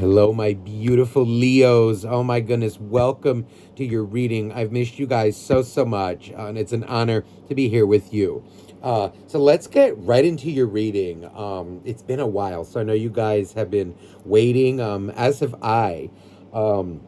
Hello, my beautiful Leos. Oh my goodness, welcome to your reading. I've missed you guys so much, and it's an honor to be here with you. So let's get right into your reading. It's been a while, so I know you guys have been waiting, as have I. Um,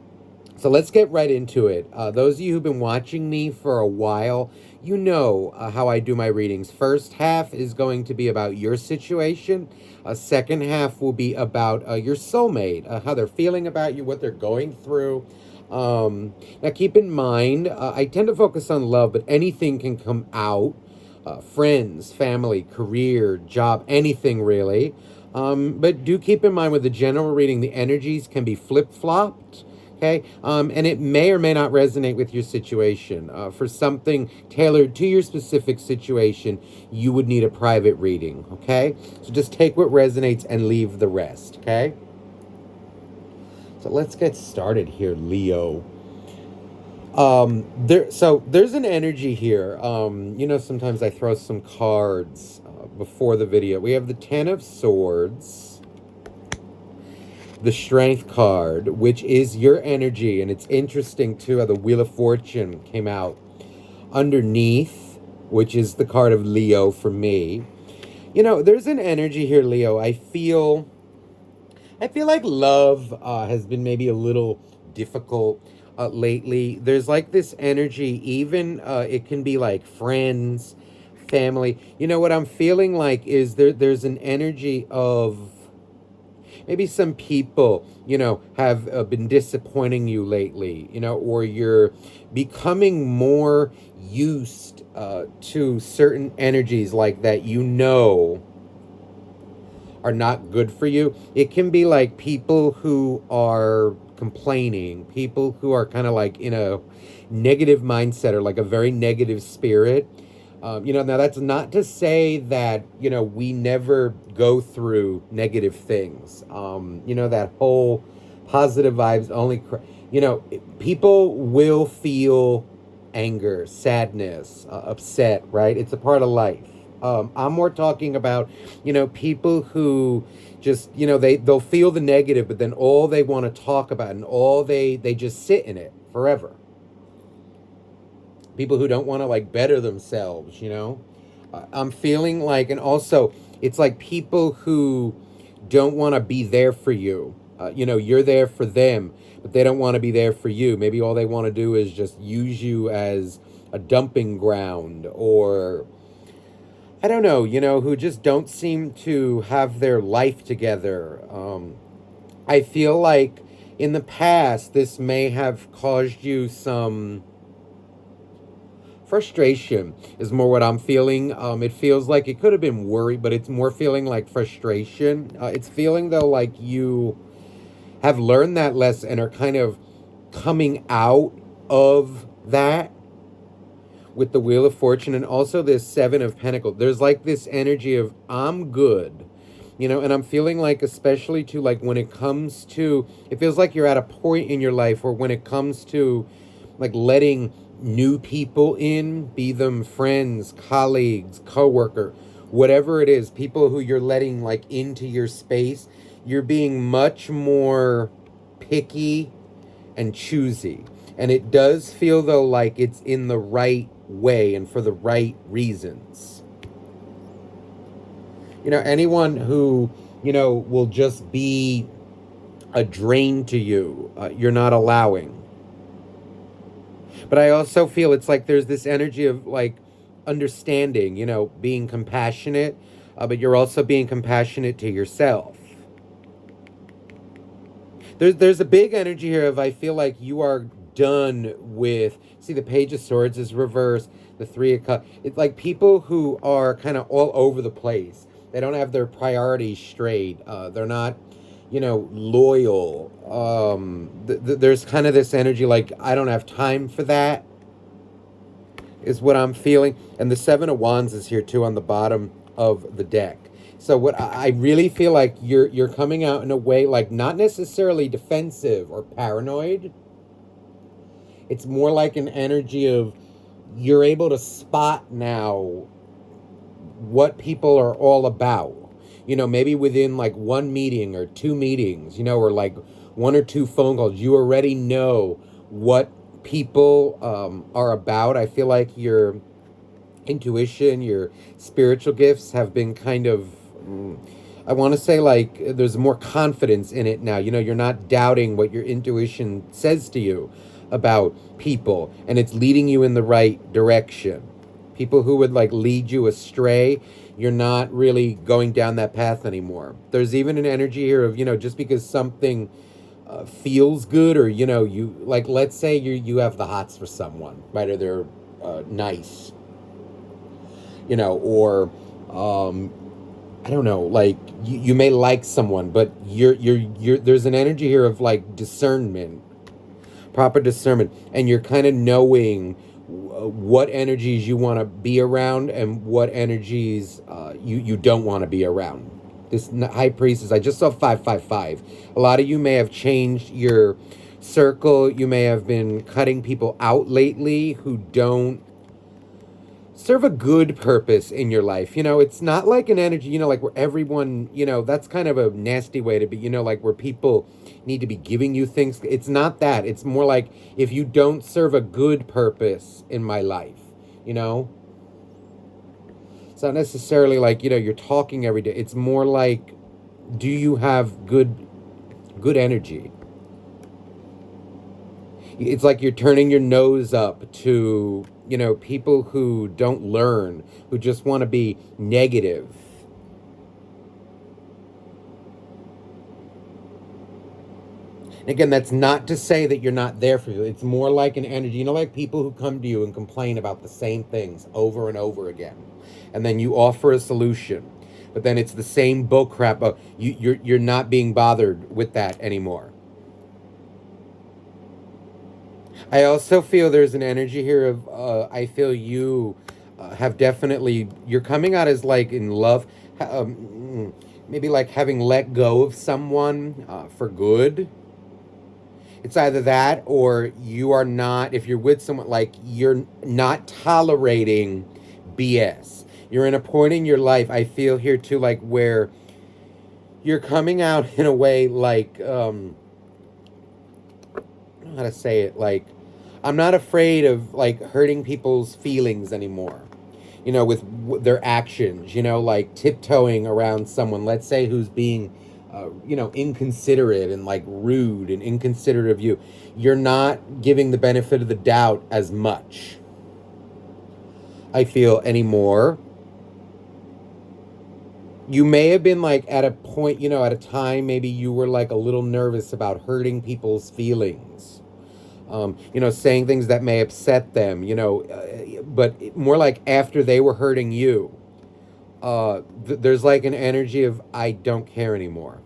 so let's get right into it. Those of you who've been watching me for a while, you know how I do my readings. First half is going to be about your situation. Second half will be about your soulmate, how they're feeling about you, what they're going through. Now, keep in mind, I tend to focus on love, but anything can come out. Friends, family, career, job, anything really. But do keep in mind with the general reading, the energies can be flip-flopped. Okay, and it may or may not resonate with your situation. For something tailored to your specific situation, you would need a private reading. Okay, so just take what resonates and leave the rest. Okay, so let's get started here, Leo. There's an energy here. Sometimes I throw some cards before the video. We have the Ten of Swords, the Strength card, which is your energy, and it's interesting too how the Wheel of Fortune came out underneath, which is the card of Leo for me. There's an energy here, Leo. I feel like love has been maybe a little difficult lately. There's like this energy, even it can be like friends, family. What I'm feeling like is there's an energy of maybe some people, have been disappointing you lately, or you're becoming more used to certain energies like that, are not good for you. It can be like people who are complaining, people who are kind of like in a negative mindset or like a very negative spirit. Now that's not to say that, we never go through negative things. That whole positive vibes only, people will feel anger, sadness, upset, right? It's a part of life. I'm more talking about, people who just, they'll feel the negative, but then all they want to talk about and all they just sit in it forever. People who don't want to like better themselves, I'm feeling like, and also it's like people who don't want to be there for you. You're there for them, but they don't want to be there for you. Maybe all they want to do is just use you as a dumping ground, or I don't know, who just don't seem to have their life together. I feel like in the past, this may have caused you some frustration, is more what I'm feeling. It feels like it could have been worry, but it's more feeling like frustration. It's feeling, though, like you have learned that lesson and are kind of coming out of that with the Wheel of Fortune and also this Seven of Pentacles. There's like this energy of I'm good, and I'm feeling like, especially to like when it comes to, it feels like you're at a point in your life where when it comes to like letting new people in, be them friends, colleagues, coworker, whatever it is, people who you're letting like into your space, you're being much more picky and choosy. And it does feel, though, like it's in the right way and for the right reasons. Anyone who, will just be a drain to you, you're not allowing. But I also feel it's like there's this energy of like understanding, being compassionate, but you're also being compassionate to yourself. There's a big energy here of, I feel like you are done with, see, the Page of Swords is reversed, the Three of Cups. It's like people who are kind of all over the place. They don't have their priorities straight. They're not, loyal. There's kind of this energy like, I don't have time for that, is what I'm feeling. And the Seven of Wands is here too on the bottom of the deck. So what I really feel like you're coming out in a way like not necessarily defensive or paranoid. It's more like an energy of you're able to spot now what people are all about. maybe within like one meeting or two meetings, or like one or two phone calls, you already know what people are about. I feel like your intuition, your spiritual gifts have been kind of, I want to say, like, there's more confidence in it now. You're not doubting what your intuition says to you about people, and it's leading you in the right direction. People who would like lead you astray, you're not really going down that path anymore. There's even an energy here of, just because something feels good, or you like, let's say you have the hots for someone, right? Or they're nice, or I don't know, like you may like someone, but you're there's an energy here of like discernment, proper discernment, and you're kind of knowing what energies you want to be around and what energies you don't want to be around. This high priestess, I just saw 555. A lot of you may have changed your circle. You may have been cutting people out lately who don't serve a good purpose in your life. It's not like an energy, like where everyone, that's kind of a nasty way to be, like where people need to be giving you things. It's not that. It's more like if you don't serve a good purpose in my life, it's not necessarily like, you're talking every day. It's more like, do you have good energy? It's like you're turning your nose up to, people who don't learn, who just want to be negative. And again, that's not to say that you're not there for you. It's more like an energy, like people who come to you and complain about the same things over and over again. And then you offer a solution. But then it's the same bullcrap. You're not being bothered with that anymore. I also feel there's an energy here of, I feel you have definitely, you're coming out as like in love, maybe like having let go of someone for good. It's either that or you are not, if you're with someone, like you're not tolerating BS. You're in a point in your life, I feel here too, like where you're coming out in a way like, I don't know how to say it, like, I'm not afraid of like hurting people's feelings anymore, with their actions, like tiptoeing around someone, let's say, who's being, inconsiderate and like rude and inconsiderate of you. You're not giving the benefit of the doubt as much, I feel, anymore. You may have been like at a point, at a time, maybe you were like a little nervous about hurting people's feelings. Saying things that may upset them, but more like after they were hurting you, there's like an energy of, I don't care anymore.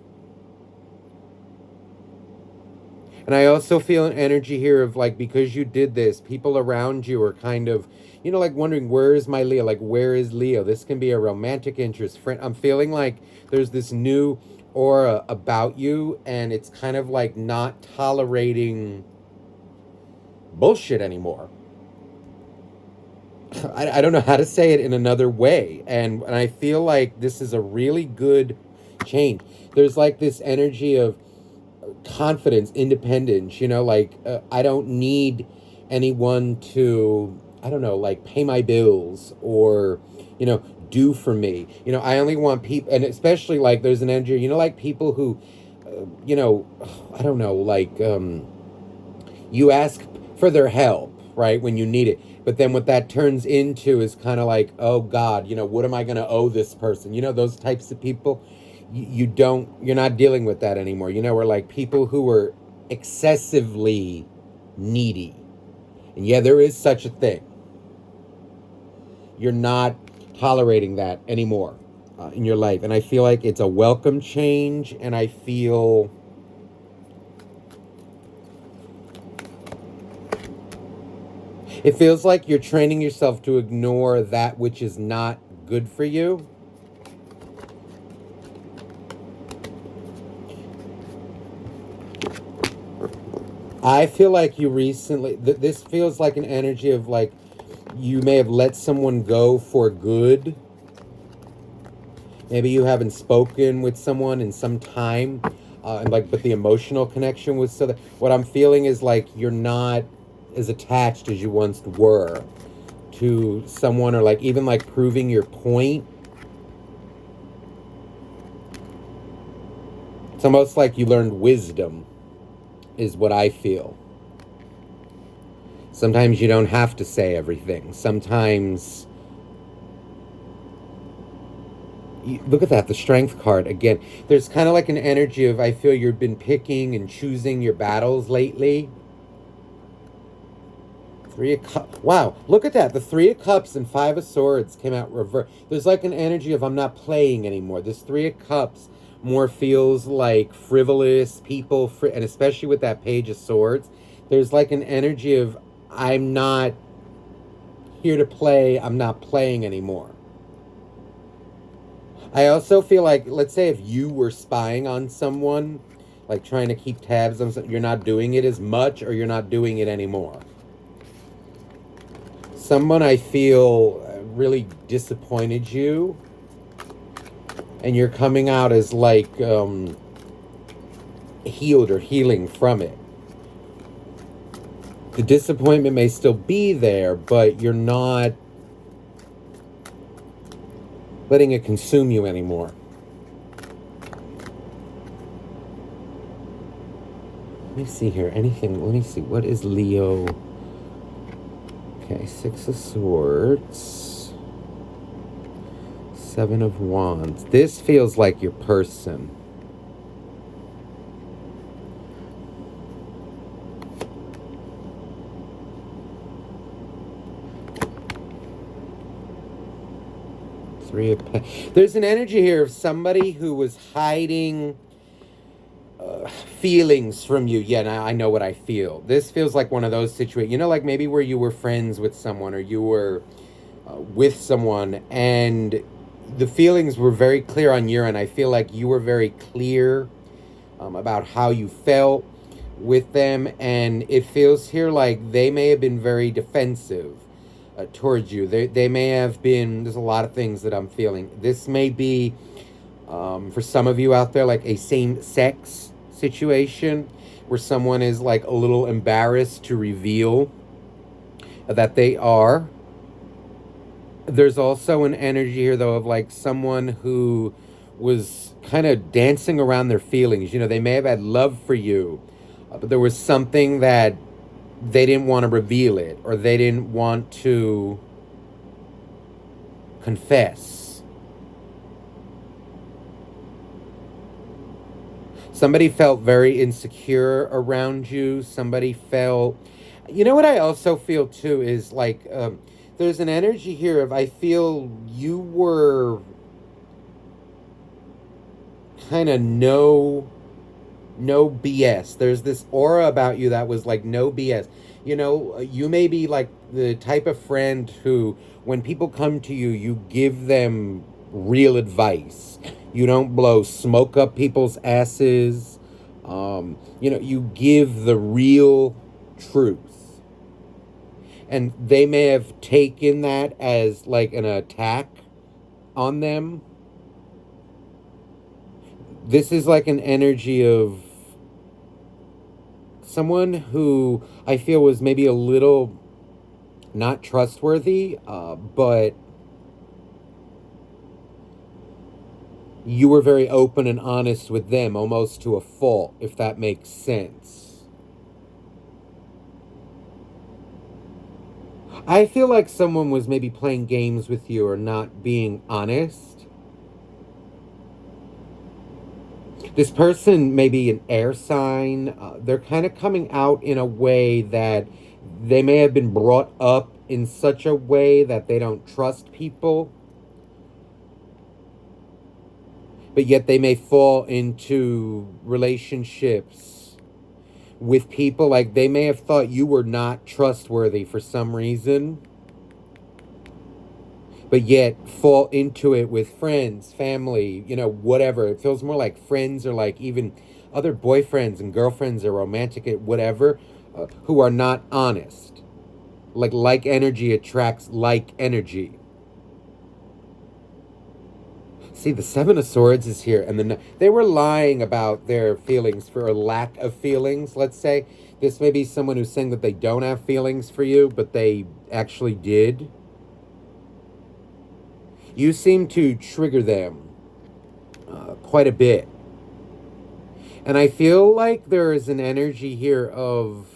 And I also feel an energy here of like, because you did this, people around you are kind of, like wondering, where is my Leo? Like, where is Leo? This can be a romantic interest, friend. I'm feeling like there's this new aura about you, and it's kind of like not tolerating bullshit anymore. I don't know how to say it in another way. And I feel like this is a really good change. There's like this energy of confidence, independence, like I don't need anyone to, I don't know, like pay my bills or, do for me. I only want people, and especially like there's an energy, like people who, I don't know, like you ask for their help, right, when you need it. But then what that turns into is kind of like, oh God, what am I going to owe this person? Those types of people, you're not dealing with that anymore. We're like people who are excessively needy. And yeah, there is such a thing. You're not tolerating that anymore in your life. And I feel like it's a welcome change, and I feel it feels like you're training yourself to ignore that which is not good for you. I feel like you recently, this feels like an energy of like, you may have let someone go for good. Maybe you haven't spoken with someone in some time, and like, but the emotional connection was so that what I'm feeling is like you're not as attached as you once were to someone, or like even like proving your point. It's almost like you learned wisdom, is what I feel. Sometimes you don't have to say everything. Sometimes, look at that, the strength card again. There's kind of like an energy of, I feel you've been picking and choosing your battles lately. Three of Cups. Wow, look at that. The Three of Cups and Five of Swords came out reverse. There's like an energy of, I'm not playing anymore. This Three of Cups more feels like frivolous people, and especially with that Page of Swords, there's like an energy of, I'm not here to play. I'm not playing anymore. I also feel like, let's say if you were spying on someone, like trying to keep tabs on something, you're not doing it as much, or you're not doing it anymore. Someone I feel really disappointed you, and you're coming out as like healed or healing from it. The disappointment may still be there, but you're not letting it consume you anymore. Let me see here. Anything? Let me see. What is Leo? Okay, Six of Swords. Seven of Wands. This feels like your person. Three of Pentacles. There's an energy here of somebody who was hiding feelings from you. Yeah, now I know what I feel. This feels like one of those situations, you know, like maybe where you were friends with someone, or you were with someone, and the feelings were very clear on your end. I feel like you were very clear about how you felt with them, and it feels here like they may have been very defensive towards you. They may have been, there's a lot of things that I'm feeling. This may be, for some of you out there, like a same-sex situation where someone is like a little embarrassed to reveal that they are. There's also an energy here, though, of like someone who was kind of dancing around their feelings. You know, they may have had love for you, but there was something that they didn't want to reveal it, or they didn't want to confess. Somebody felt very insecure around you. Somebody felt, you know what I also feel too is like, there's an energy here of, I feel you were kind of no BS. There's this aura about you that was like no BS. You know, you may be like the type of friend who, when people come to you, you give them real advice. You don't blow smoke up people's asses. You know, you give the real truth. And they may have taken that as like an attack on them. This is like an energy of someone who I feel was maybe a little not trustworthy, but you were very open and honest with them, almost to a fault, if that makes sense. I feel like someone was maybe playing games with you or not being honest. This person may be an air sign. They're kind of coming out in a way that they may have been brought up in such a way that they don't trust people. But yet they may fall into relationships with people, like they may have thought you were not trustworthy for some reason, but yet fall into it with friends, family, you know, whatever. It feels more like friends, or like even other boyfriends and girlfriends, or romantic, whatever, who are not honest. Like energy attracts like energy. See, the Seven of Swords is here, and then they were lying about their feelings for a lack of feelings, let's say. This may be someone who's saying that they don't have feelings for you, but they actually did. You seem to trigger them quite a bit. And I feel like there is an energy here of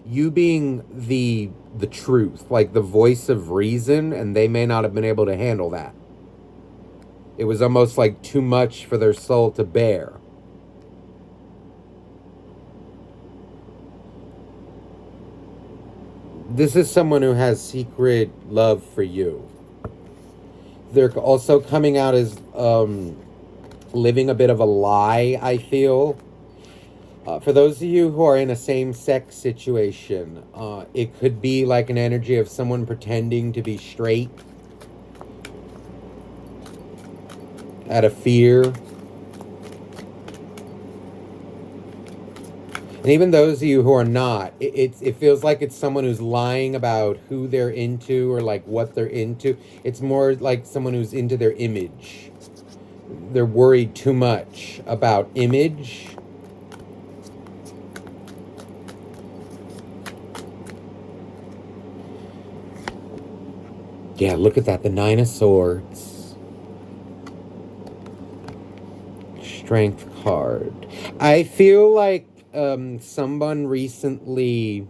you being the truth, like the voice of reason, and they may not have been able to handle that. It was almost like too much for their soul to bear. This is someone who has secret love for you. They're also coming out as living a bit of a lie, I feel. For those of you who are in a same-sex situation, it could be like an energy of someone pretending to be straight out of fear. And even those of you who are not, it feels like it's someone who's lying about who they're into or like what they're into. It's more like someone who's into their image. They're worried too much about image. Yeah, look at that. The Nine of Swords. Strength card. I feel like someone recently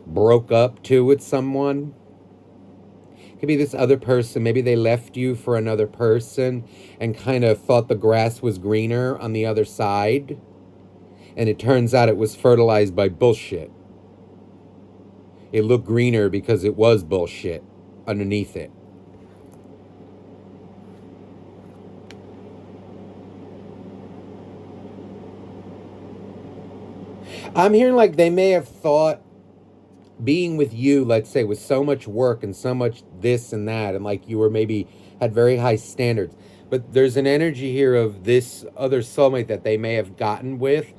broke up too with someone. Could be this other person. Maybe they left you for another person and kind of thought the grass was greener on the other side. And it turns out it was fertilized by bullshit. It looked greener because it was bullshit underneath it. I'm hearing like they may have thought being with you, let's say, was so much work and so much this and that, and like you were maybe had very high standards. But there's an energy here of this other soulmate that they may have gotten with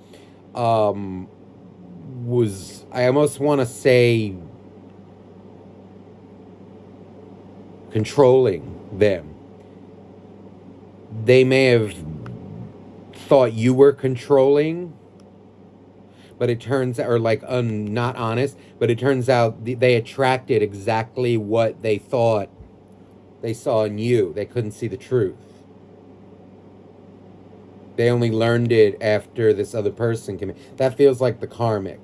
was, I almost want to say, controlling them. They may have thought you were controlling, but it turns out, or like not honest, but it turns out they attracted exactly what they thought they saw in you. They couldn't see the truth. They only learned it after this other person came in. That feels like the karmic.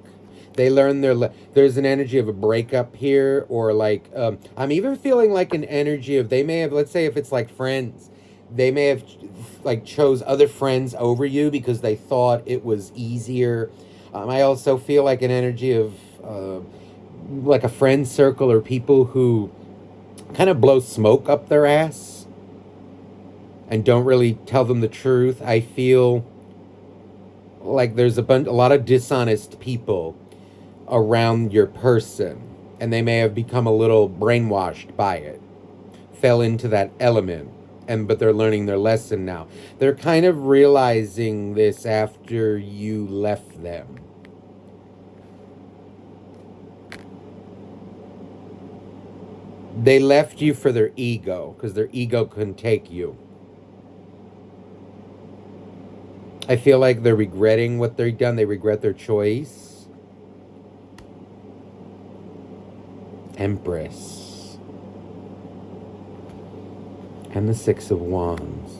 They learned there's an energy of a breakup here, or like, I'm even feeling like an energy of, they may have, let's say if it's like friends, they may have like chose other friends over you because they thought it was easier. I also feel like an energy of like a friend circle or people who kind of blow smoke up their ass and don't really tell them the truth. I feel like there's a lot of dishonest people around your person, and they may have become a little brainwashed by it, fell into that element, but they're learning their lesson now. They're kind of realizing this after you left them. They left you for their ego, because their ego couldn't take you. I feel like they're regretting what they've done. They regret their choice. Empress. And the Six of Wands.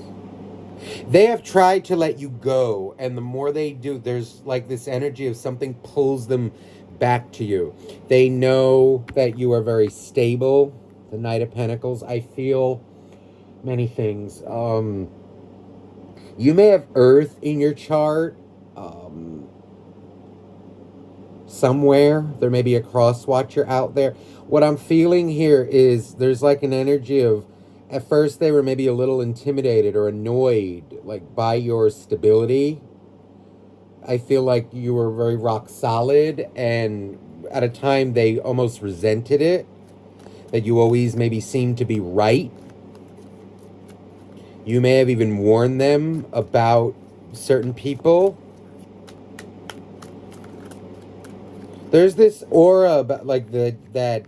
They have tried to let you go, and the more they do, there's like this energy of something pulls them back to you. They know that you are very stable. The Knight of Pentacles. I feel many things. You may have Earth in your chart. Somewhere. There may be a cross watcher out there. What I'm feeling here is there's like an energy of, at first they were maybe a little intimidated or annoyed like by your stability. I feel like you were very rock solid, and at a time they almost resented it. That you always maybe seem to be right. You may have even warned them about certain people. There's this aura about like that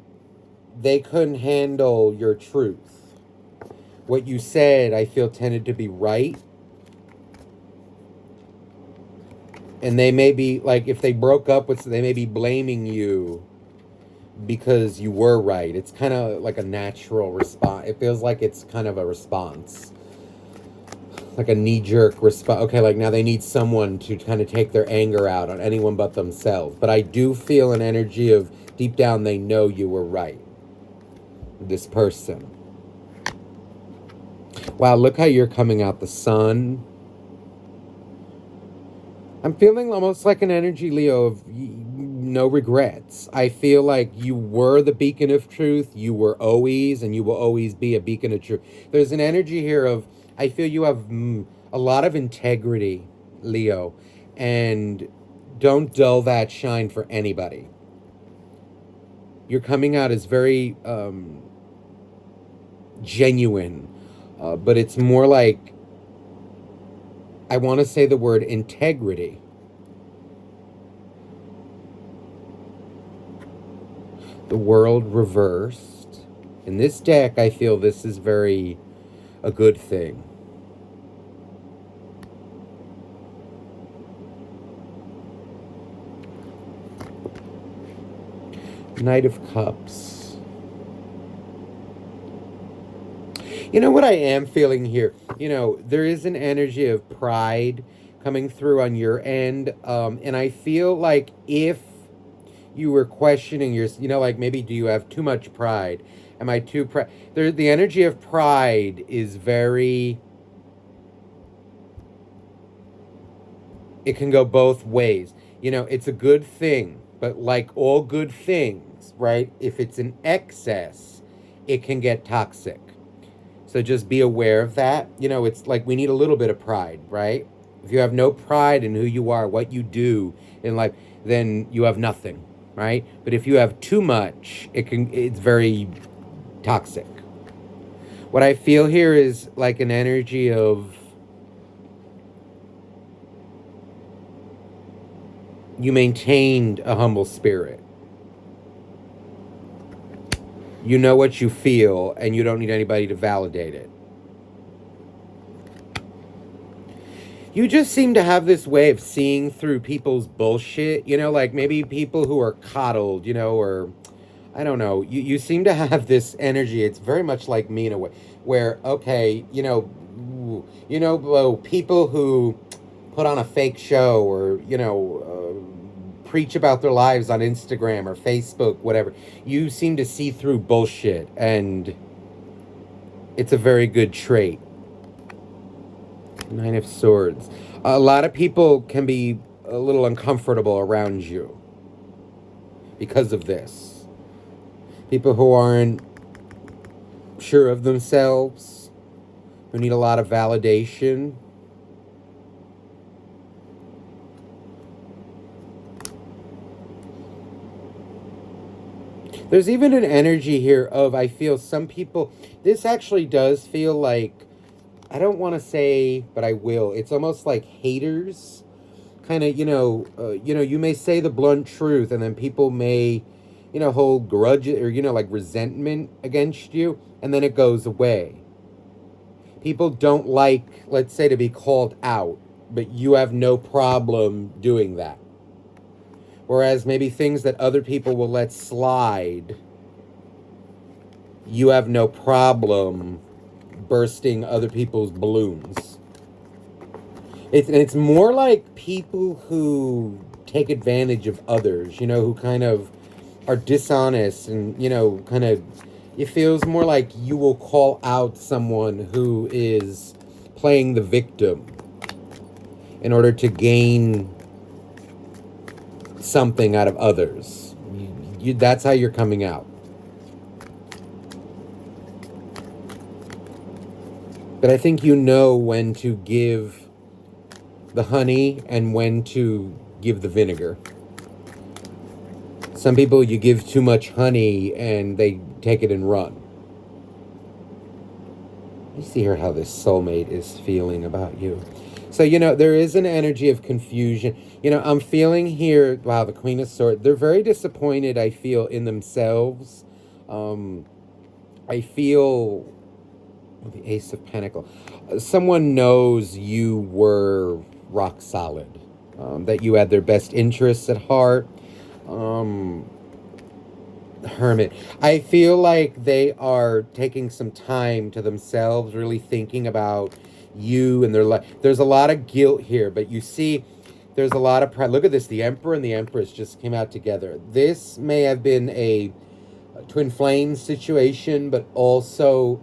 they couldn't handle your truth. what you said, I feel, tended to be right. And they may be, like, if they broke up with, they may be blaming you because you were right. It's kind of like a natural response. It feels like it's kind of a response. Like a knee-jerk response. Okay, like now they need someone to kind of take their anger out on anyone but themselves. But I do feel an energy of, deep down, they know you were right. This person. Wow, look how you're coming out. The sun. I'm feeling almost like an energy, Leo, of no regrets. I feel like you were the beacon of truth. You were always, and you will always be a beacon of truth. There's an energy here of, I feel you have a lot of integrity, Leo, and don't dull that shine for anybody. You're coming out as very genuine, but it's more like, I want to say the word integrity. The world reversed. In this deck, I feel this is very a good thing. Knight of Cups. You know what I am feeling here? You know, there is an energy of pride coming through on your end. And I feel like if you were questioning your, you know, like maybe do you have too much pride? Am I too proud? The energy of pride is very, it can go both ways. You know, it's a good thing, but like all good things, right? If it's in excess, it can get toxic. So just be aware of that. You know, it's like we need a little bit of pride, right? If you have no pride in who you are, what you do in life, then you have nothing, right? But if you have too much, it's very toxic. What I feel here is like an energy of, you maintained a humble spirit. You know what you feel, and you don't need anybody to validate it. You just seem to have this way of seeing through people's bullshit, you know, like maybe people who are coddled, you know, or I don't know. You seem to have this energy. It's very much like me in a way, where, okay, people who put on a fake show or, preach about their lives on Instagram or Facebook, whatever. You seem to see through bullshit, and it's a very good trait. Nine of Swords. A lot of people can be a little uncomfortable around you because of this. People who aren't sure of themselves, who need a lot of validation. There's even an energy here of, I feel some people, this actually does feel like, I don't want to say, but I will. It's almost like haters, kind of, you may say the blunt truth, and then people may, hold grudges or, like resentment against you, and then it goes away. People don't like, let's say, to be called out, but you have no problem doing that. Whereas maybe things that other people will let slide, you have no problem bursting other people's balloons. It's more like people who take advantage of others, who kind of are dishonest and, it feels more like you will call out someone who is playing the victim in order to gain something out of others. That's how you're coming out. But I think you know when to give the honey and when to give the vinegar. Some people, you give too much honey and they take it and run. You see here how this soulmate is feeling about you. So, there is an energy of confusion. I'm feeling here, wow, the Queen of Swords. They're very disappointed, I feel, in themselves. I feel The Ace of Pentacles. Someone knows you were rock solid, that you had their best interests at heart. Hermit. I feel like they are taking some time to themselves, really thinking about you and their life. There's a lot of guilt here, but you see, there's a lot of pride. Look at this. The Emperor and the Empress just came out together. This may have been a twin flame situation, but also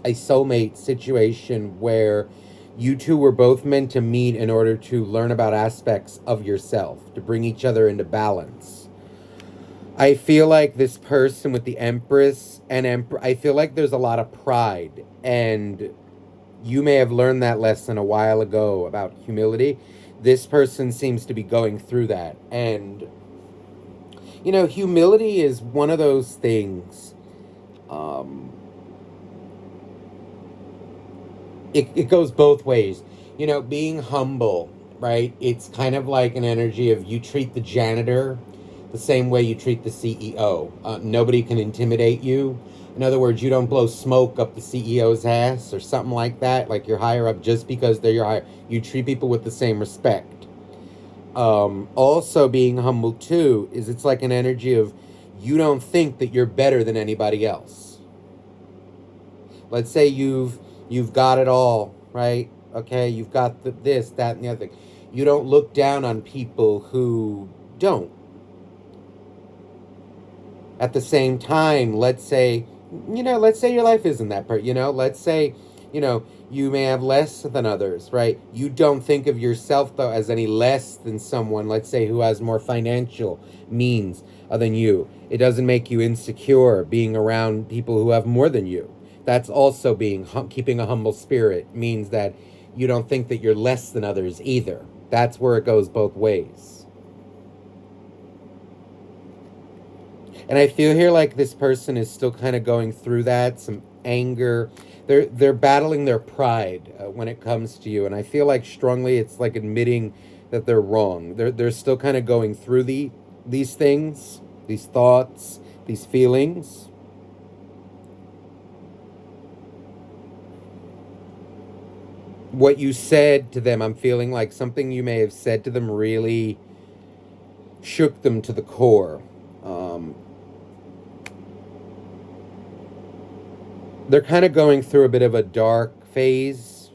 a soulmate situation where you two were both meant to meet in order to learn about aspects of yourself, to bring each other into balance. I feel like this person with the Empress and Emperor, I feel like there's a lot of pride, and you may have learned that lesson a while ago about humility. This person seems to be going through that, and you know, humility is one of those things. It goes both ways. You know, being humble, right? It's kind of like an energy of you treat the janitor the same way you treat the CEO. Nobody can intimidate you. In other words, you don't blow smoke up the CEO's ass or something like that, like you're higher up just because they're your higher. You treat people with the same respect. Also, being humble too is it's like an energy of you don't think that you're better than anybody else. Let's say you've got it all, right? Okay, you've got this, that, and the other thing. You don't look down on people who don't. At the same time, let's say your life isn't that let's say, you may have less than others, right? You don't think of yourself, though, as any less than someone, let's say, who has more financial means than you. It doesn't make you insecure being around people who have more than you. That's also keeping a humble spirit means that you don't think that you're less than others either. That's where it goes both ways. And I feel here like this person is still kind of going through that, some anger. They're battling their pride when it comes to you, and I feel like strongly it's like admitting that they're wrong. They're still kind of going through these things, these thoughts, these feelings. What you said to them, I'm feeling like something you may have said to them really shook them to the core. They're kind of going through a bit of a dark phase.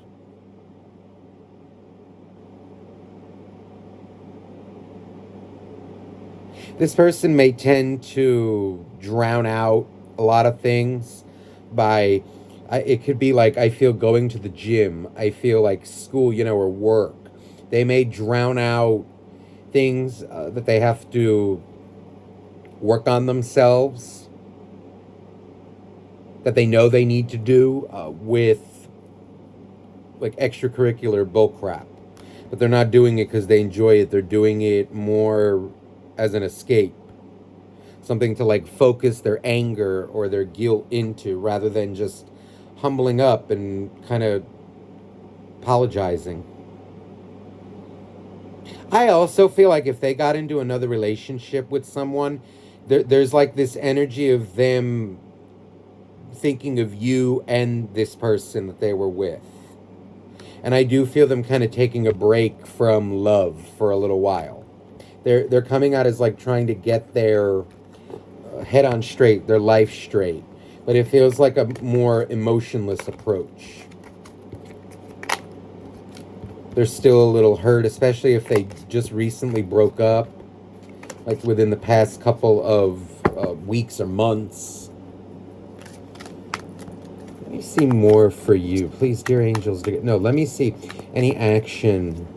This person may tend to drown out a lot of things by, it could be like, I feel going to the gym, I feel like school, or work. They may drown out things that they have to work on themselves, that they know they need to do with like extracurricular bullcrap. But they're not doing it because they enjoy it. They're doing it more as an escape. Something to like focus their anger or their guilt into rather than just humbling up and kind of apologizing. I also feel like if they got into another relationship with someone, there's like this energy of them thinking of you and this person that they were with. And I do feel them kind of taking a break from love for a little while. They're coming out as like trying to get their head on straight, their life straight. But it feels like a more emotionless approach. They're still a little hurt, especially if they just recently broke up, like within the past couple of weeks or months. Let me see more for you. Please, dear angels. No, let me see any action.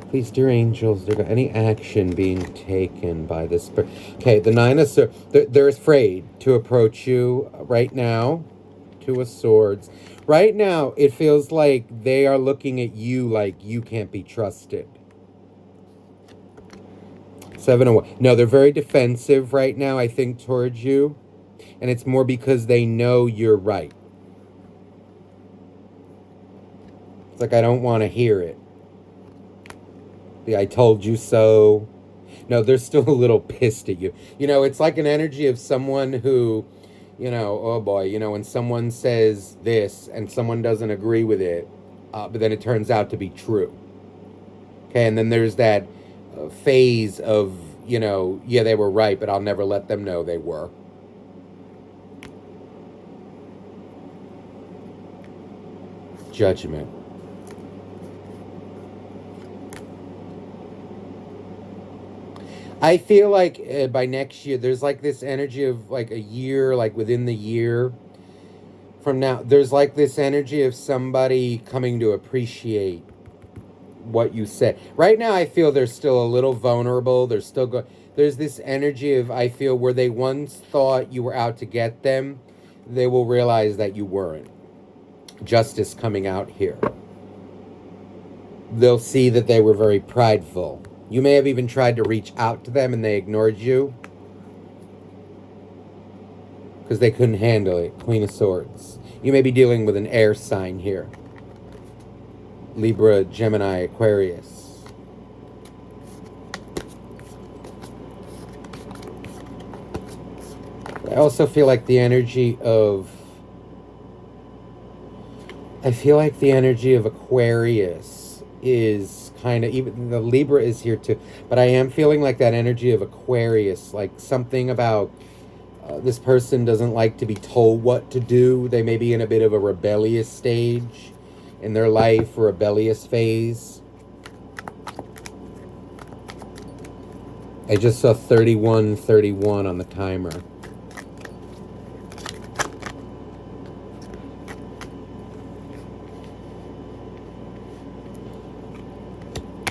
Please, dear angels, any action being taken by this. Okay, the Nine of Swords. They're afraid to approach you right now. Two of Swords. Right now, it feels like they are looking at you like you can't be trusted. Seven of Wands. No, they're very defensive right now, I think, towards you. And it's more because they know you're right. It's like, I don't want to hear it. The I told you so. No, they're still a little pissed at you. It's like an energy of someone who Oh boy, when someone says this and someone doesn't agree with it, but then it turns out to be true. Okay, and then there's that phase of, yeah, they were right, but I'll never let them know they were. Judgment. I feel like by next year, there's like this energy of like a year, like within the year from now, there's like this energy of somebody coming to appreciate what you said. Right now, I feel they're still a little vulnerable. They're still There's this energy of, I feel, where they once thought you were out to get them, they will realize that you weren't. Justice coming out here. They'll see that they were very prideful. You may have even tried to reach out to them and they ignored you because they couldn't handle it. Queen of Swords. You may be dealing with an air sign here. Libra, Gemini, Aquarius. I also feel like the energy of... I feel like the energy of Aquarius is kind of... Even the Libra is here too. But I am feeling like that energy of Aquarius. Like something about... this person doesn't like to be told what to do. They may be in a bit of a rebellious stage in their life, rebellious phase. I just saw 3131 on the timer.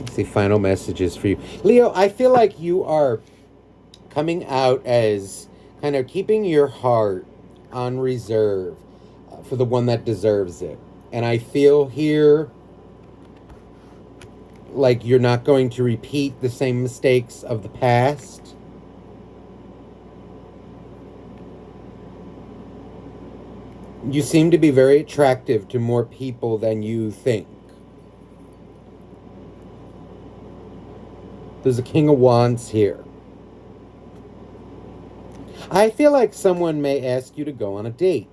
Let's see, final messages for you. Leo, I feel like you are coming out as kind of keeping your heart on reserve for the one that deserves it. And I feel here like you're not going to repeat the same mistakes of the past. You seem to be very attractive to more people than you think. There's a King of Wands here. I feel like someone may ask you to go on a date.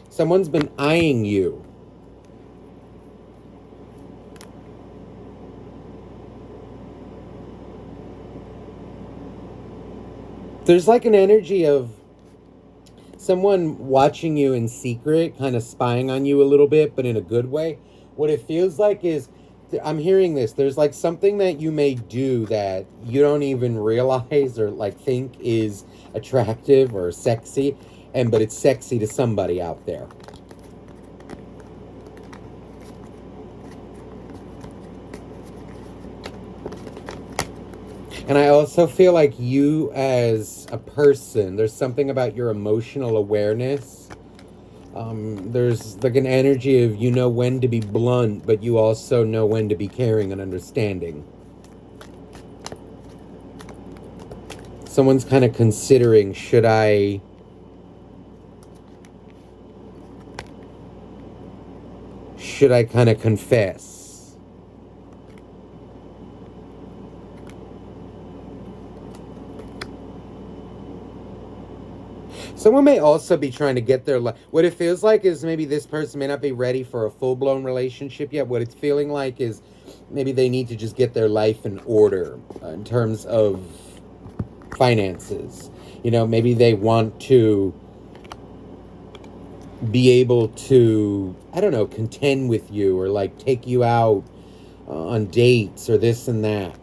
Someone's been eyeing you. There's like an energy of someone watching you in secret, kind of spying on you a little bit, but in a good way. What it feels like is, I'm hearing this, there's like something that you may do that you don't even realize or like think is attractive or sexy, but it's sexy to somebody out there. And I also feel like you as a person, there's something about your emotional awareness. There's like an energy of, you know when to be blunt, but you also know when to be caring and understanding. Someone's kind of considering, should I kind of confess? Someone may also be trying to get their life. What it feels like is maybe this person may not be ready for a full-blown relationship yet. What it's feeling like is maybe they need to just get their life in order in terms of finances. Maybe they want to be able to, I don't know, contend with you or like take you out on dates or this and that.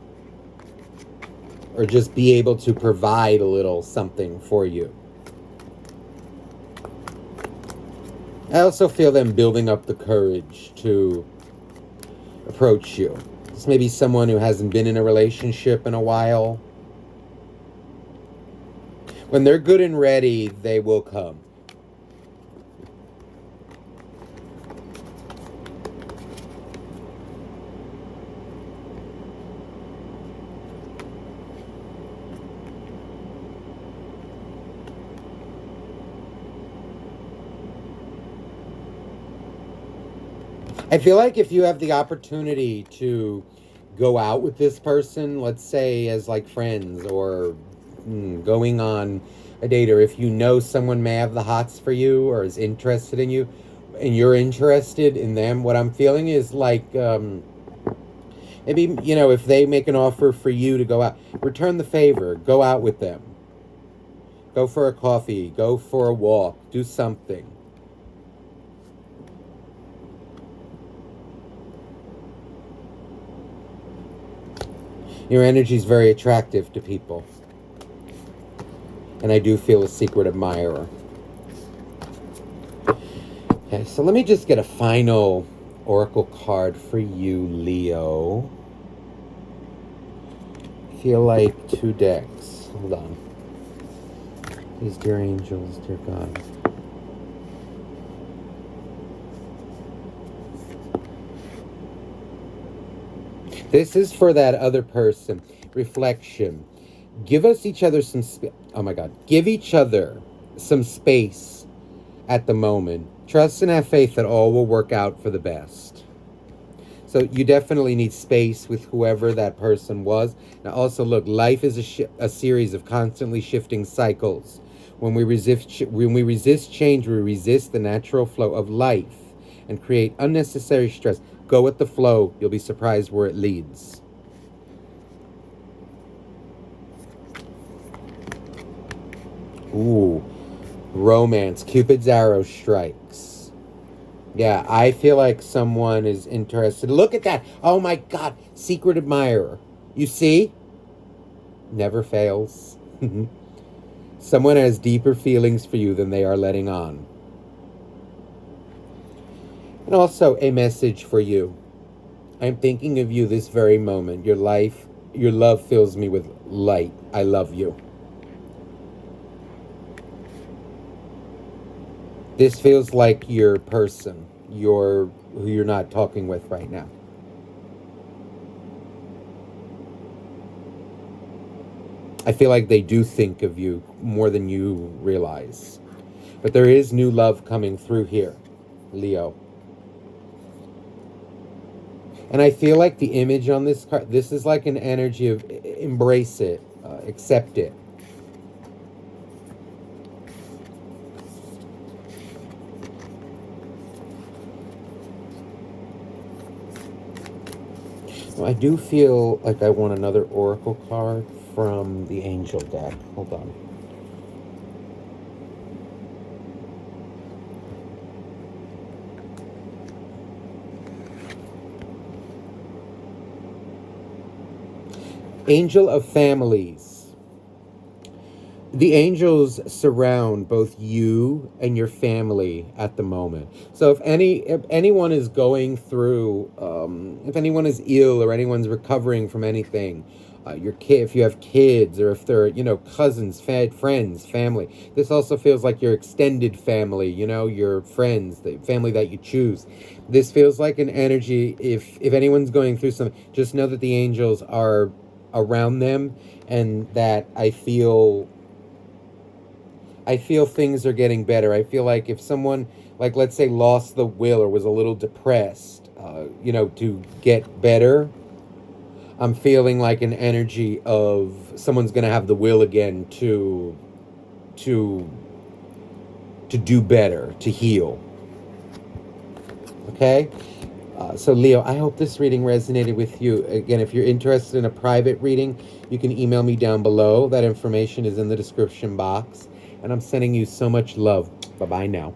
Or just be able to provide a little something for you. I also feel them building up the courage to approach you. This may be someone who hasn't been in a relationship in a while. When they're good and ready, they will come. I feel like if you have the opportunity to go out with this person, let's say as like friends or going on a date, or if you know someone may have the hots for you or is interested in you and you're interested in them, what I'm feeling is like maybe, if they make an offer for you to go out, return the favor, go out with them, go for a coffee, go for a walk, do something. Your energy is very attractive to people. And I do feel a secret admirer. Okay, so let me just get a final oracle card for you, Leo. I feel like 2 decks. Hold on. Please, dear angels, dear God. This is for that other person. Reflection. Give us each other some oh my God. Give each other some space at the moment. Trust and have faith that all will work out for the best. So you definitely need space with whoever that person was. Now also look, life is a series of constantly shifting cycles. When we resist change, we resist the natural flow of life and create unnecessary stress. Go with the flow. You'll be surprised where it leads. Ooh, romance. Cupid's arrow strikes. Yeah, I feel like someone is interested. Look at that. Oh my God. Secret admirer. You see? Never fails. Someone has deeper feelings for you than they are letting on. And also a message for you. I'm thinking of you this very moment. Your love fills me with light. I love you. This feels like your person, who you're not talking with right now. I feel like they do think of you more than you realize. But there is new love coming through here, Leo. And I feel like the image on this card, this is like an energy of embrace it, accept it. Well, I do feel like I want another oracle card from the angel deck. Hold on. Angel of Families. The angels surround both you and your family at the moment. So if anyone is going through, if anyone is ill or anyone's recovering from anything, your kid, if you have kids, or if they're, cousins, friends, family. This also feels like your extended family, your friends, the family that you choose. This feels like an energy. If anyone's going through something, just know that the angels are around them, and that I feel things are getting better. I feel like if someone, like, let's say, lost the will or was a little depressed, to get better, I'm feeling like an energy of someone's going to have the will again to do better, to heal. Okay? So Leo, I hope this reading resonated with you. Again, if you're interested in a private reading, you can email me down below. That information is in the description box. And I'm sending you so much love. Bye-bye now.